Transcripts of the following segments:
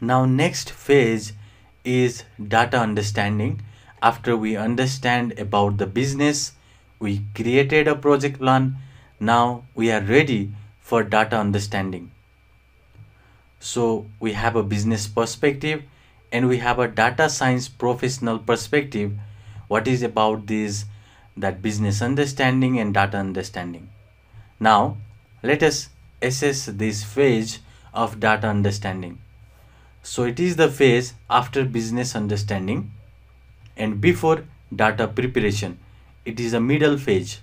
Now next phase is data understanding. After we understand about the business, we created a project plan. Now we are ready for data understanding. So we have a business perspective and we have a data science professional perspective. What is about this, that business understanding and data understanding? Now let us assess this phase of data understanding. So it is the phase after business understanding and before data preparation. It is a middle phase.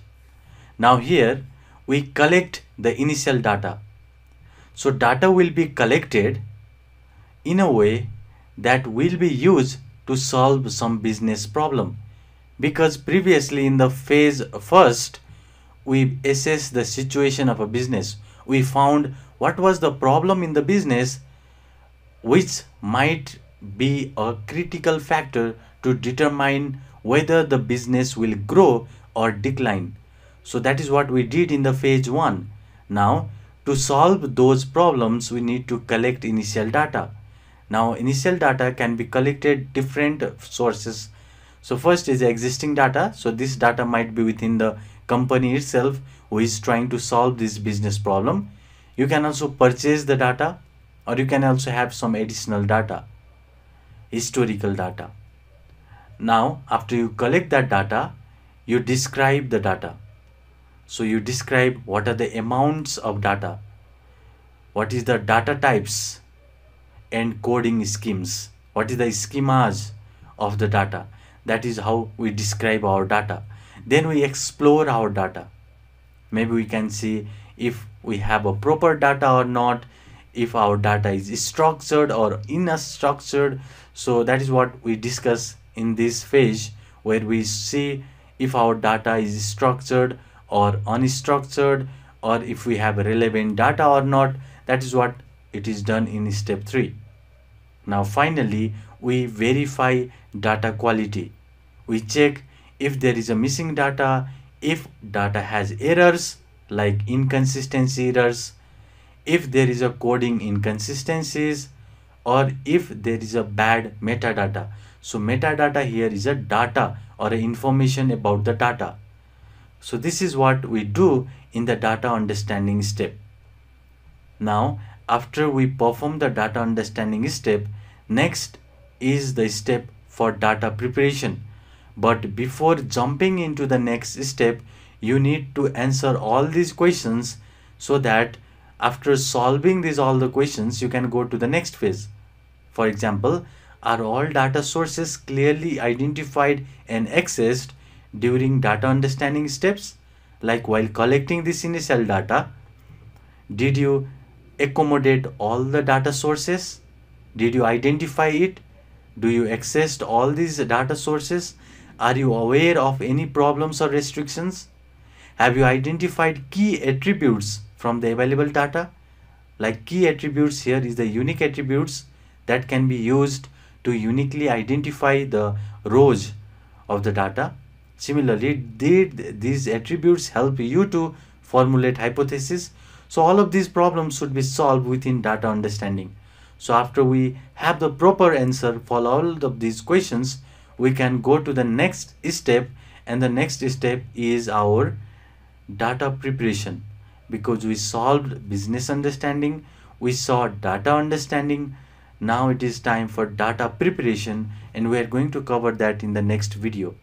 Now here we collect the initial data. So data will be collected in a way that will be used to solve some business problem, because previously in the phase first we assessed the situation of a business. We found what was the problem in the business, which might be a critical factor to determine whether the business will grow or decline. So that is what we did in the phase 1. Now to solve those problems we need to collect initial data. Now initial data can be collected different sources. So first is existing data. So this data might be within the company itself who is trying to solve this business problem. You can also purchase the data, or you can also have some additional data, historical data. Now after you collect that data, you describe the data. So you describe what are the amounts of data, what is the data types and coding schemes, what is the schemas of the data. That is how we describe our data. Then we explore our data. Maybe we can see if we have a proper data or not, if our data is structured or unstructured. So that is what we discuss in this phase, where we see if our data is structured or unstructured, or if we have relevant data or not. That is what it is done in step 3. Now finally we verify data quality. We check if there is a missing data, if data has errors like inconsistency errors, if there is a coding inconsistencies, or if there is a bad metadata. So metadata here is a data or information about the data. So this is what we do in the data understanding step. Now after we perform the data understanding step, next is the step for data preparation. But before jumping into the next step, you need to answer all these questions, so that after solving all the questions you can go to the next phase. For example, are all data sources clearly identified and accessed during data understanding steps? Like while collecting this initial data, did you accommodate all the data sources? Did you identify it? Do you access all these data sources? Are you aware of any problems or restrictions? Have you identified key attributes from the available data? Like key attributes here is the unique attributes that can be used to uniquely identify the rows of the data. Similarly, did these attributes help you to formulate hypothesis? So all of these problems should be solved within data understanding. So after we have the proper answer for all of these questions, we can go to the next step, and the next step is our data preparation. Because we solved business understanding, we saw data understanding, now it is time for data preparation, and we are going to cover that in the next video.